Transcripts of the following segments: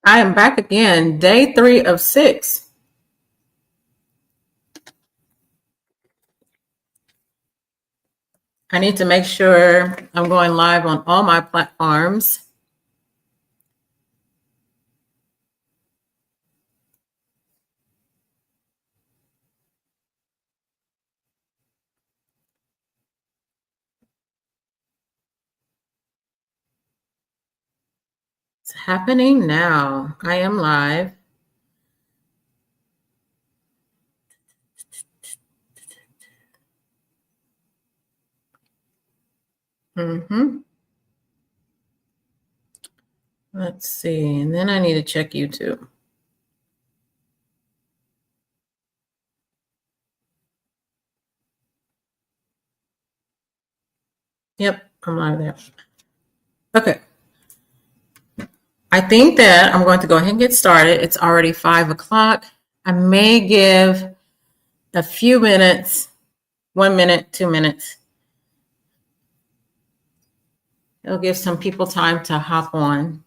I am back again, day 3 of 6. I need to make sure I'm going live on all my platforms. It's happening now. I am live. Let's see. And then I need to check YouTube. Yep, I'm live there. Okay. I think that I'm going to go ahead and get started. It's already 5 o'clock. I may give a few minutes, 1 minute, 2 minutes. It'll give some people time to hop on.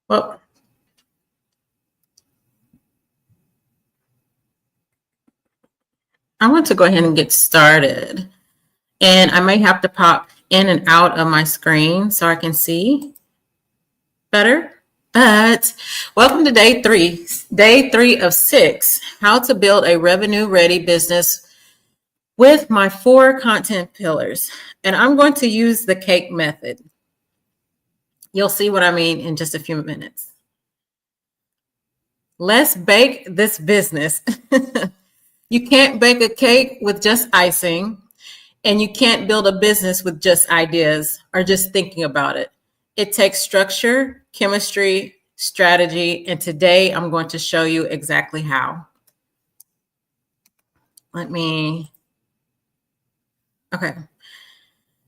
Well, I want to go ahead and get started. And I may have to pop in and out of my screen so I can see better. But welcome to day 3 of 6, how to build a revenue-ready business with my 4 content pillars. And I'm going to use the cake method. You'll see what I mean in just a few minutes. Let's bake this business. You can't bake a cake with just icing, and you can't build a business with just ideas or just thinking about it. It takes structure, chemistry, strategy, and today I'm going to show you exactly how. Okay.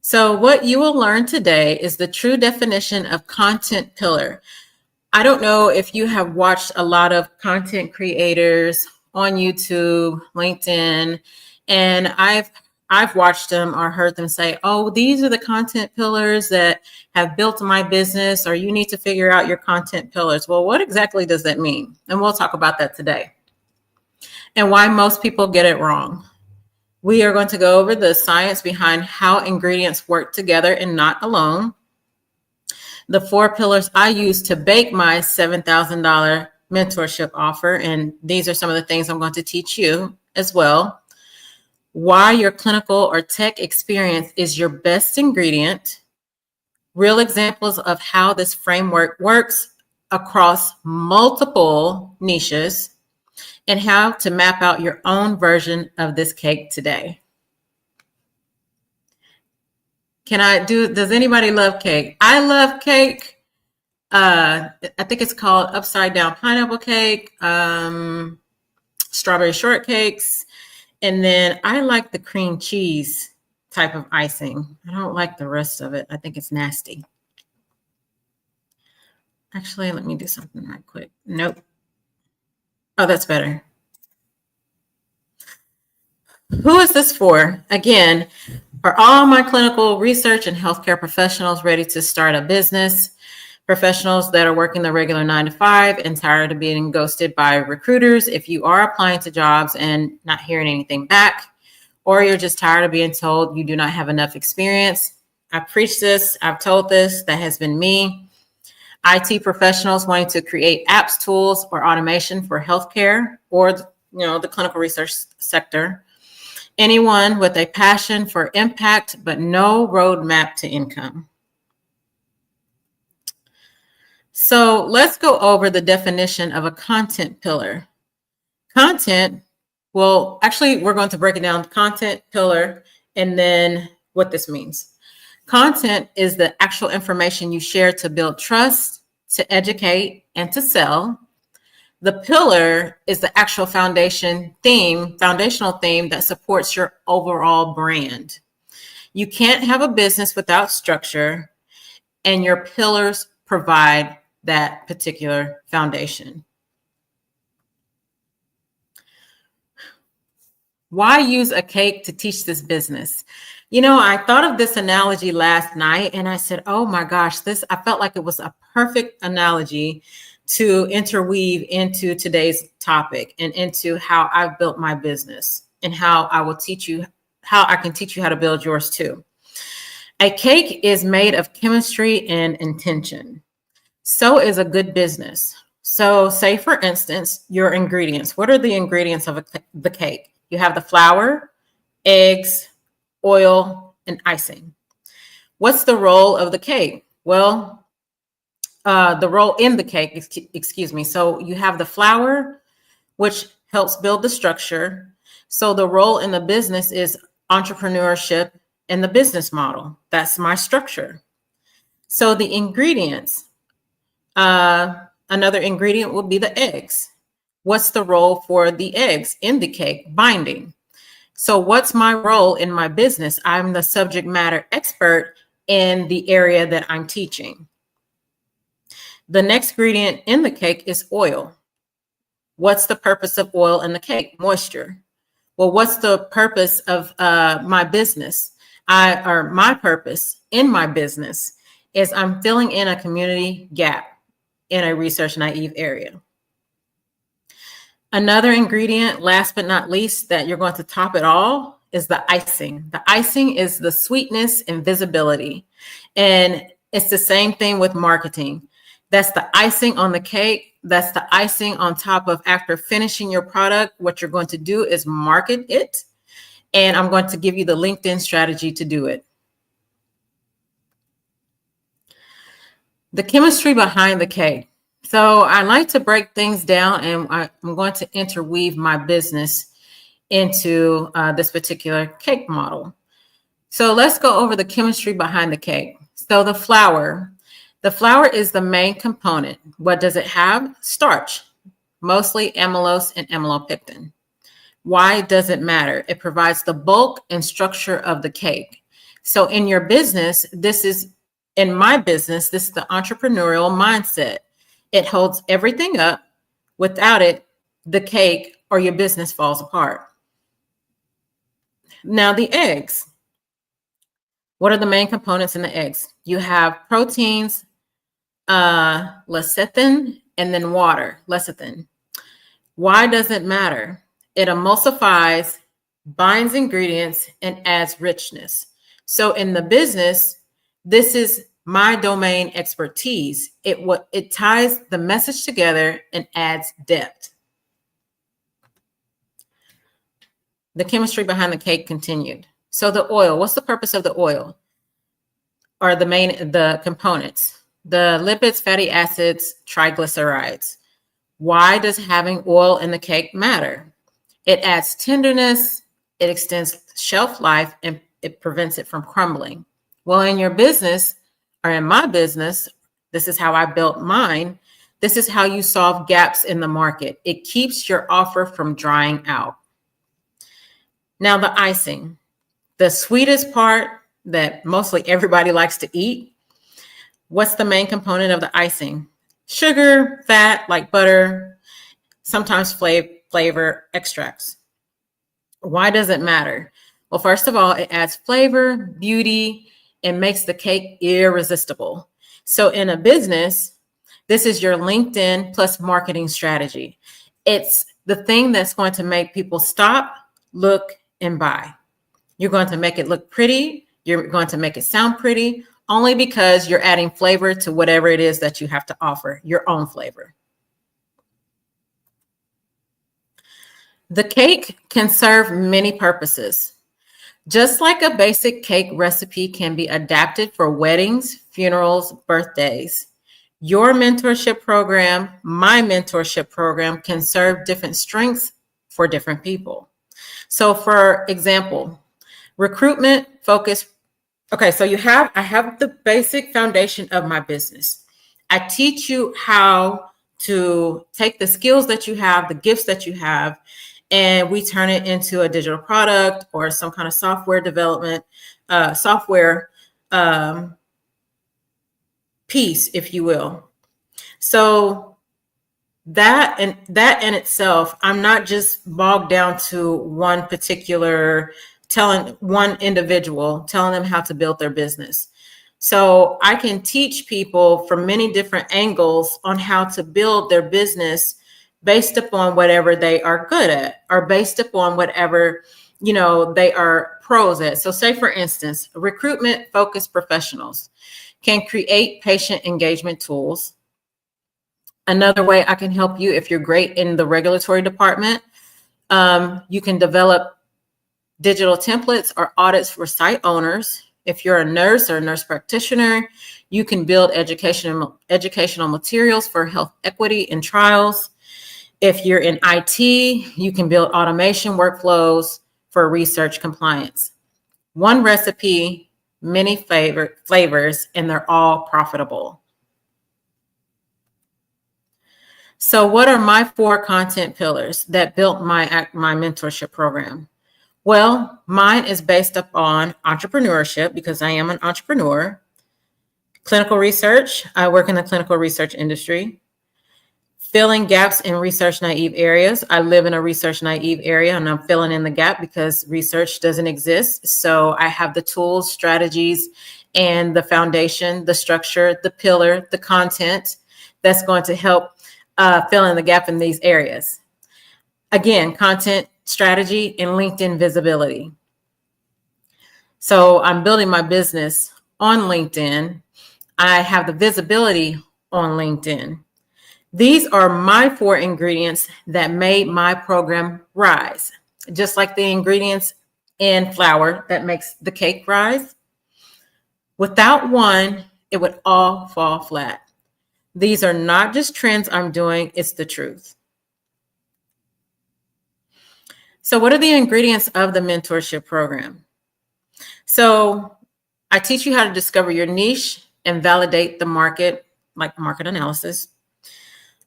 So what you will learn today is the true definition of content pillar. I don't know if you have watched a lot of content creators on YouTube, LinkedIn, and I've watched them or heard them say, oh, these are the content pillars that have built my business, or you need to figure out your content pillars. Well, what exactly does that mean? And we'll talk about that today and why most people get it wrong. We are going to go over the science behind how ingredients work together and not alone. The 4 pillars I use to bake my $7,000 mentorship offer. And these are some of the things I'm going to teach you as well. Why your clinical or tech experience is your best ingredient. Real examples of how this framework works across multiple niches, and how to map out your own version of this cake today. Does anybody love cake? I love cake. I think it's called upside down pineapple cake, strawberry shortcakes, and then I like the cream cheese type of icing. I don't like the rest of it. I think it's nasty. Actually, let me do something right quick. Nope. Oh, that's better. Who is this for? Again, for all my clinical research and healthcare professionals ready to start a business, professionals that are working the regular 9 to 5 and tired of being ghosted by recruiters. If you are applying to jobs and not hearing anything back, or you're just tired of being told you do not have enough experience, I preach this, I've told this, that has been me. IT professionals wanting to create apps, tools, or automation for healthcare or the clinical research sector. Anyone with a passion for impact, but no roadmap to income. So let's go over the definition of a content pillar. Content, well, actually, we're going to break it down, content pillar, and then what this means. Content is the actual information you share to build trust, to educate, and to sell. The pillar is the actual foundational theme that supports your overall brand. You can't have a business without structure, and your pillars provide that particular foundation. Why use a cake to teach this business? I thought of this analogy last night and I said, oh my gosh, I felt like it was a perfect analogy to interweave into today's topic and into how I've built my business and how I can teach you how to build yours too. A cake is made of chemistry and intention. So is a good business. So say, for instance, your ingredients. What are the ingredients of the cake? You have the flour, eggs, oil, and icing. What's the role of the cake? Well, the role in the cake, excuse me. So you have the flour, which helps build the structure. So the role in the business is entrepreneurship and the business model. That's my structure. So the ingredients, another ingredient will be the eggs. What's the role for the eggs in the cake? Binding. So what's my role in my business? I'm the subject matter expert in the area that I'm teaching. The next ingredient in the cake is oil. What's the purpose of oil in the cake? Moisture. Well, what's the purpose of my business? My purpose in my business is I'm filling in a community gap in a research naive area. Another ingredient, last but not least, that you're going to top it all is the icing. The icing is the sweetness and visibility. And it's the same thing with marketing. That's the icing on the cake. That's the icing on top of after finishing your product. What you're going to do is market it. And I'm going to give you the LinkedIn strategy to do it. The chemistry behind the cake. So I like to break things down, and I'm going to interweave my business into this particular cake model. So let's go over the chemistry behind the cake. So the flour is the main component. What does it have? Starch, mostly amylose and amylopectin. Why does it matter? It provides the bulk and structure of the cake. So in your business, in my business, this is the entrepreneurial mindset. It holds everything up. Without it, the cake or your business falls apart. Now, the eggs. What are the main components in the eggs? You have proteins, lecithin, and then water, lecithin. Why does it matter? It emulsifies, binds ingredients, and adds richness. So in the business, this is my domain expertise. It ties the message together and adds depth. The chemistry behind the cake continued. So the oil, what's the purpose of the oil? Or the components? The lipids, fatty acids, triglycerides. Why does having oil in the cake matter? It adds tenderness, it extends shelf life, and it prevents it from crumbling. Well, in your business, or in my business, this is how I built mine. This is how you solve gaps in the market. It keeps your offer from drying out. Now, the icing, the sweetest part that mostly everybody likes to eat. What's the main component of the icing? Sugar, fat, like butter, sometimes flavor extracts. Why does it matter? Well, first of all, it adds flavor, beauty, and makes the cake irresistible. So in a business, this is your LinkedIn plus marketing strategy. It's the thing that's going to make people stop, look, and buy. You're going to make it look pretty. You're going to make it sound pretty, only because you're adding flavor to whatever it is that you have to offer, your own flavor. The cake can serve many purposes. Just like a basic cake recipe can be adapted for weddings, funerals, birthdays, your mentorship program, my mentorship program, can serve different strengths for different people. So for example, recruitment focus. Okay, so I have the basic foundation of my business. I teach you how to take the skills that you have, the gifts that you have, and we turn it into a digital product or some kind of software development, software piece, if you will. So that in itself, I'm not just bogged down to one particular, telling one individual, telling them how to build their business. So I can teach people from many different angles on how to build their business based upon whatever they are good at, or based upon whatever, they are pros at. So say, for instance, recruitment focused professionals can create patient engagement tools. Another way I can help you, if you're great in the regulatory department, you can develop digital templates or audits for site owners. If you're a nurse or a nurse practitioner, you can build educational materials for health equity in trials. If you're in IT, you can build automation workflows for research compliance. One recipe, many flavors, and they're all profitable. So what are my 4 content pillars that built my mentorship program? Well, mine is based upon entrepreneurship, because I am an entrepreneur. Clinical research, I work in the clinical research industry. Filling gaps in research naive areas. I live in a research naive area, and I'm filling in the gap because research doesn't exist. So I have the tools, strategies, and the foundation, the structure, the pillar, the content that's going to help fill in the gap in these areas. Again, content, strategy, and LinkedIn visibility. So I'm building my business on LinkedIn. I have the visibility on LinkedIn. These are my 4 ingredients that made my program rise, just like the ingredients in flour that makes the cake rise. Without one, it would all fall flat. These are not just trends I'm doing, it's the truth. So what are the ingredients of the mentorship program? So I teach you how to discover your niche and validate the market, like market analysis.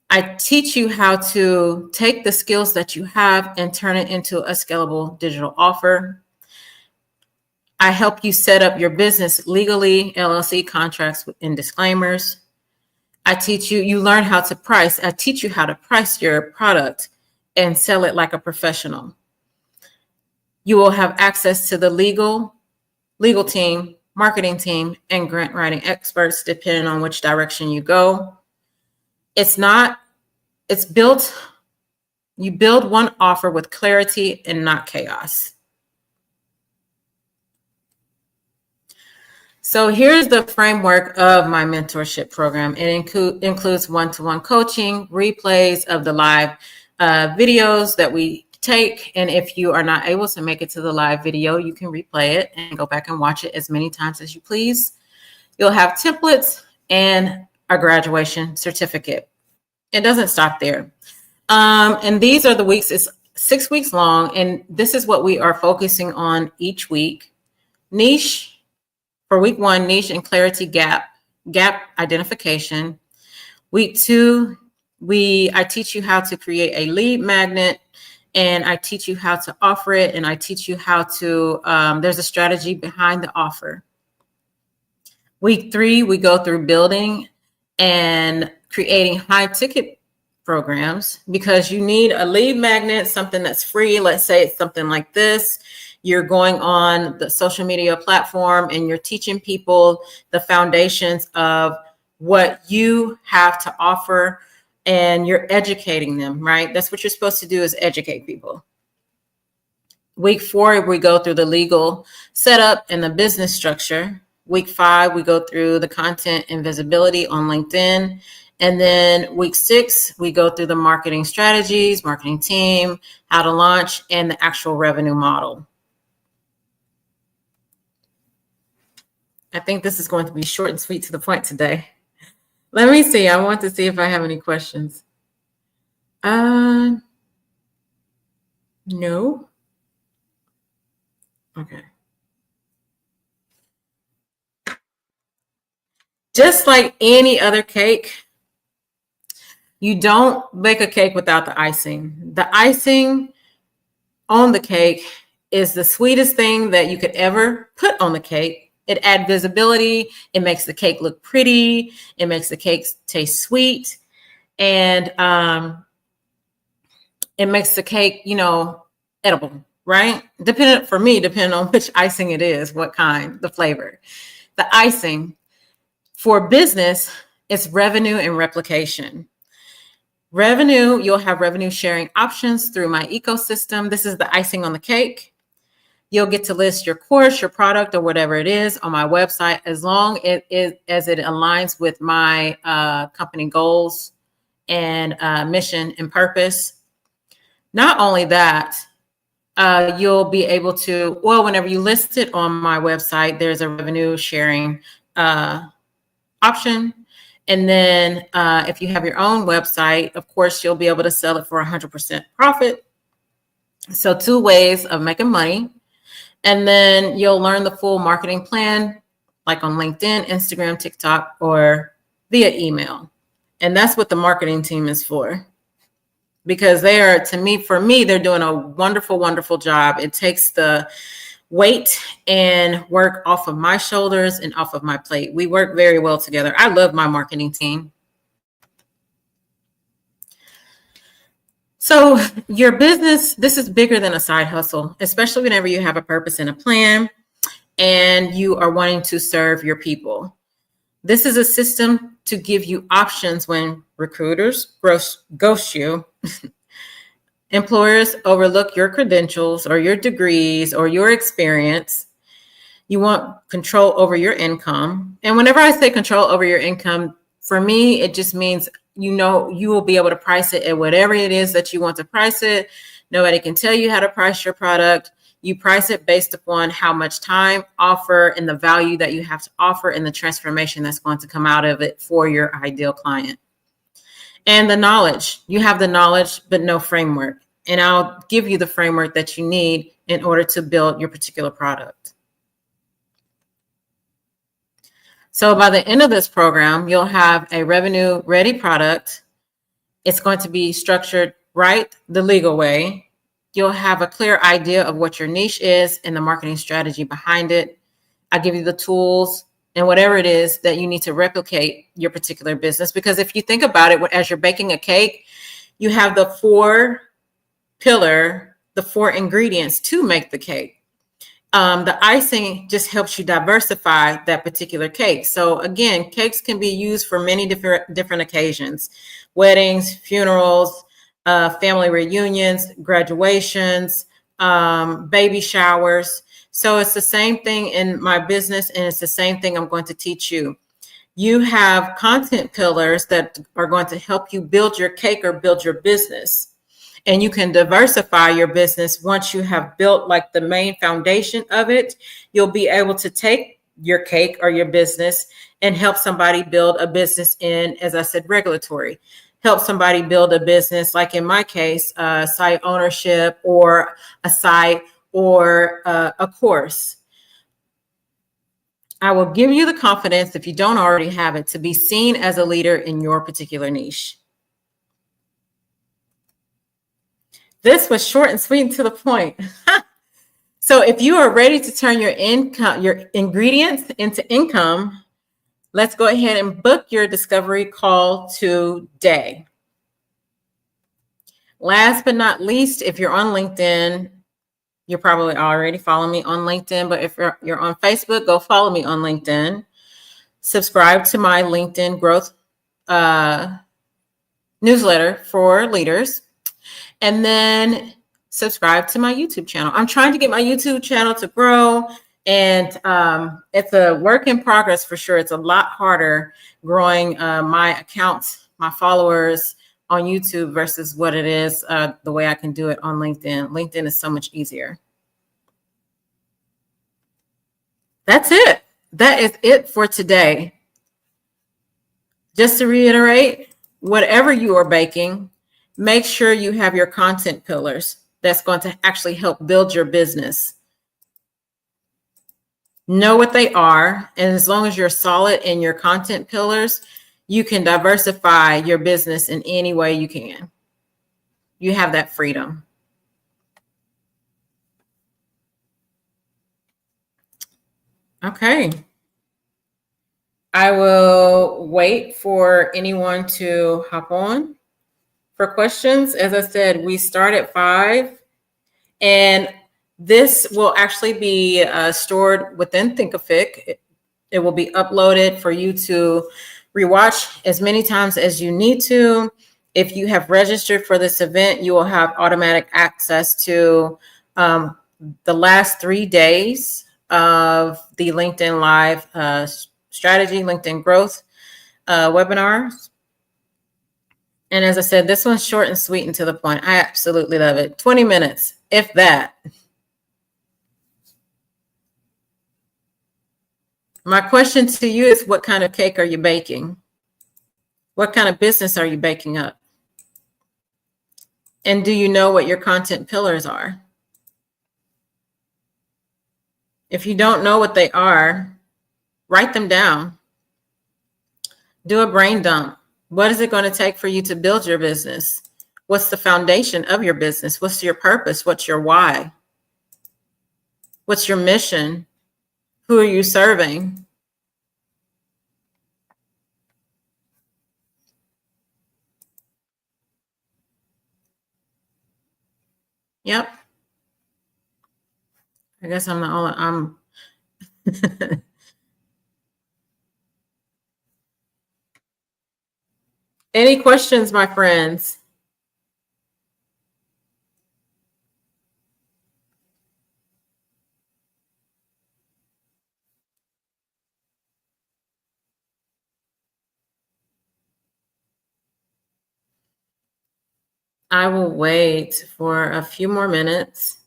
I teach you how to take the skills that you have and turn it into a scalable digital offer. I help you set up your business legally, LLC contracts and disclaimers. I teach you, you learn how to price. I teach you how to price your product and sell it like a professional. You will have access to the legal team, marketing team, and grant writing experts, depending on which direction you go. You build one offer with clarity and not chaos. So here's the framework of my mentorship program. It includes one-to-one coaching, replays of the live videos that we take. And if you are not able to make it to the live video, you can replay it and go back and watch it as many times as you please. You'll have templates and a graduation certificate. It doesn't stop there. And these are the weeks. It's 6 weeks long. And this is what we are focusing on each week. Niche. For week 1, niche and clarity gap identification. Week 2, I teach you how to create a lead magnet, and I teach you how to offer it, and I teach you how to, there's a strategy behind the offer. Week 3, we go through building and creating high ticket programs, because you need a lead magnet, something that's free. Let's say it's something like this. You're going on the social media platform and you're teaching people the foundations of what you have to offer, and you're educating them, right? That's what you're supposed to do, is educate people. Week 4, we go through the legal setup and the business structure. Week 5, we go through the content and visibility on LinkedIn. And then week 6, we go through the marketing strategies, marketing team, how to launch, and the actual revenue model. I think this is going to be short and sweet to the point today. Let me see. I want to see if I have any questions. No. Okay. Just like any other cake, You don't bake a cake without the icing. The icing on the cake is the sweetest thing that you could ever put on the cake. It adds visibility. It makes the cake look pretty. It makes the cake taste sweet. And it makes the cake, edible, right? Depending on which icing it is, what kind, the flavor. The icing for business is revenue and replication. Revenue, you'll have revenue sharing options through my ecosystem. This is the icing on the cake. You'll get to list your course, your product, or whatever it is on my website as long as it aligns with my company goals and mission and purpose. Not only that, you'll be able to, whenever you list it on my website, there's a revenue sharing option. And then if you have your own website, of course, you'll be able to sell it for 100% profit. So 2 ways of making money. And then you'll learn the full marketing plan, like on LinkedIn, Instagram, TikTok, or via email. And that's what the marketing team is for. Because for me, they're doing a wonderful, wonderful job. It takes the weight and work off of my shoulders and off of my plate. We work very well together. I love my marketing team. So your business, this is bigger than a side hustle, especially whenever you have a purpose and a plan and you are wanting to serve your people. This is a system to give you options when recruiters ghost you, employers overlook your credentials or your degrees or your experience. You want control over your income. And whenever I say control over your income, for me, it just means, you will be able to price it at whatever it is that you want to price it. Nobody can tell you how to price your product. You price it based upon how much time, offer, and the value that you have to offer and the transformation that's going to come out of it for your ideal client. And the knowledge. You have the knowledge, but no framework. And I'll give you the framework that you need in order to build your particular product. So by the end of this program, you'll have a revenue-ready product. It's going to be structured right, the legal way. You'll have a clear idea of what your niche is and the marketing strategy behind it. I give you the tools and whatever it is that you need to replicate your particular business. Because if you think about it, as you're baking a cake, you have the 4 ingredients to make the cake. The icing just helps you diversify that particular cake. So again, cakes can be used for many different occasions: weddings, funerals, family reunions, graduations, baby showers. So it's the same thing in my business, and it's the same thing I'm going to teach you. You have content pillars that are going to help you build your cake or build your business. And you can diversify your business once you have built like the main foundation of it. You'll be able to take your cake or your business and help somebody build a business in, as I said, regulatory. Help somebody build a business, like in my case, site ownership or a site or a course. I will give you the confidence, if you don't already have it, to be seen as a leader in your particular niche. This was short and sweet and to the point. So if you are ready to turn your ingredients into income, let's go ahead and book your discovery call today. Last but not least, if you're on LinkedIn, you're probably already following me on LinkedIn, but if you're on Facebook, go follow me on LinkedIn. Subscribe to my LinkedIn growth newsletter for leaders. And then subscribe to my YouTube channel. I'm trying to get my YouTube channel to grow, and it's a work in progress for sure. It's a lot harder growing my accounts, my followers on YouTube versus what it is the way I can do it on LinkedIn. LinkedIn is so much easier. That's it. That is it for today. Just to reiterate, whatever you are baking, make sure you have your content pillars that's going to actually help build your business. Know what they are, and as long as you're solid in your content pillars, you can diversify your business in any way you can. You have that freedom. Okay. I will wait for anyone to hop on for questions. As I said, we start at 5, and this will actually be stored within Thinkific. It will be uploaded for you to rewatch as many times as you need to. If you have registered for this event, you will have automatic access to the last 3 days of the LinkedIn Live strategy, LinkedIn growth webinars. And as I said, this one's short and sweet and to the point. I absolutely love it. 20 minutes, if that. My question to you is, what kind of cake are you baking? What kind of business are you baking up? And do you know what your content pillars are? If you don't know what they are, write them down. Do a brain dump. What is it going to take for you to build your business? What's the foundation of your business? What's your purpose? What's your why? What's your mission? Who are you serving? Yep. I guess I'm the only, Any questions, my friends? I will wait for a few more minutes.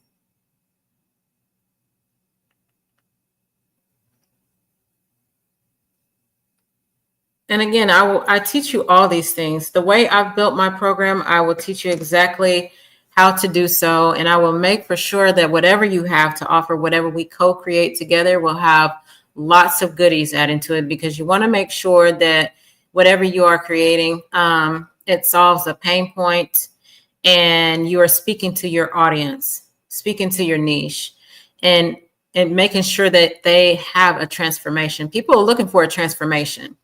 And again, I teach you all these things. The way I've built my program, I will teach you exactly how to do so. And I will make for sure that whatever you have to offer, whatever we co-create together, will have lots of goodies added to it, because you want to make sure that whatever you are creating, it solves a pain point, and you are speaking to your audience, speaking to your niche, and making sure that they have a transformation. People are looking for a transformation,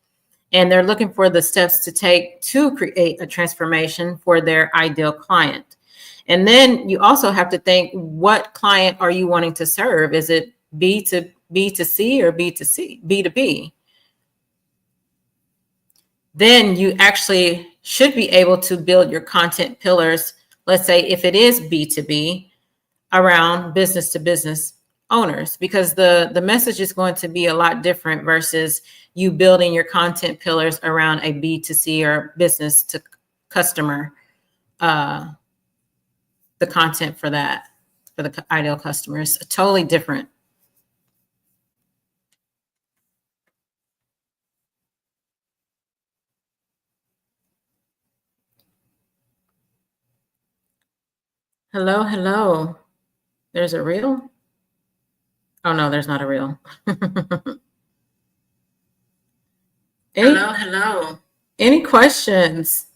and they're looking for the steps to take to create a transformation for their ideal client. And then you also have to think, what client are you wanting to serve? Is it B to C or B to B? Then you actually should be able to build your content pillars. Let's say if it is B2B, around business to business owners, because the message is going to be a lot different versus you building your content pillars around a B2C or business to customer, the content for that, for the ideal customers, totally different. Hello, hello. There's a reel? Oh no, there's not a reel. Hello. Any questions?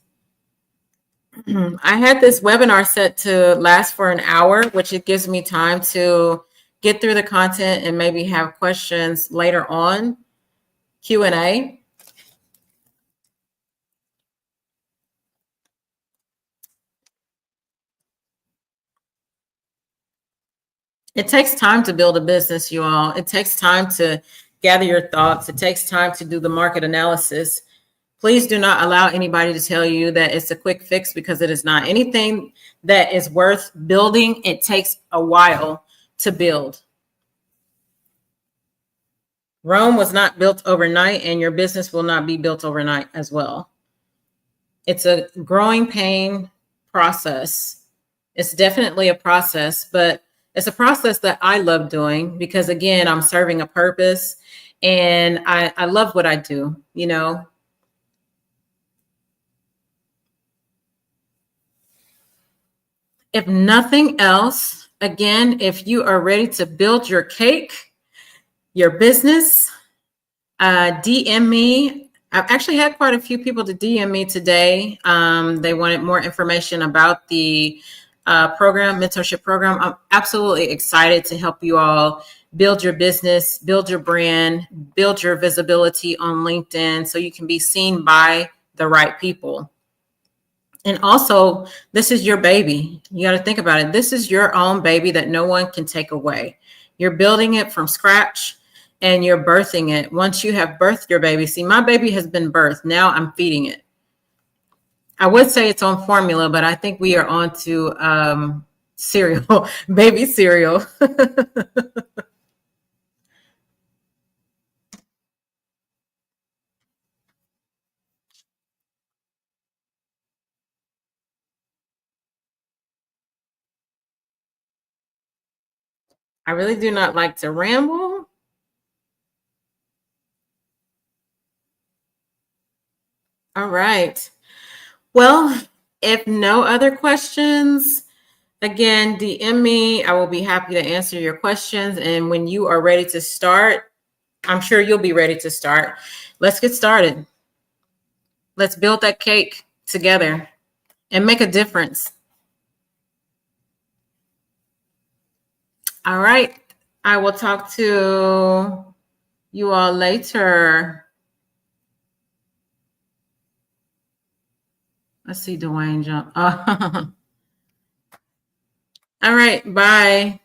I had this webinar set to last for an hour, which it gives me time to get through the content and maybe have questions later on, Q&A. It takes time to build a business, you all. It takes time to gather your thoughts. It takes time to do the market analysis. Please do not allow anybody to tell you that it's a quick fix, because it is not. Anything that is worth building, it takes a while to build. Rome was not built overnight, and your business will not be built overnight as well. It's a growing pain process. It's definitely a process, but it's a process that I love doing, because again, I'm serving a purpose, and I love what I do, you know. If nothing else, again, if you are ready to build your cake, your business, DM me I've actually had quite a few people to DM me today. They wanted more information about the program, mentorship program. I'm absolutely excited to help you all build your business, build your brand, build your visibility on LinkedIn so you can be seen by the right people. And also, this is your baby. You got to think about it. This is your own baby that no one can take away. You're building it from scratch and you're birthing it. Once you have birthed your baby, see, my baby has been birthed. Now I'm feeding it. I would say it's on formula, but I think we are on to cereal, baby cereal. I really do not like to ramble. All right. Well, if no other questions, again, DM me. I will be happy to answer your questions. And when you are ready to start, I'm sure you'll be ready to start. Let's get started. Let's build that cake together and make a difference. All right. I will talk to you all later. Let's see Dwayne jump. All right. Bye.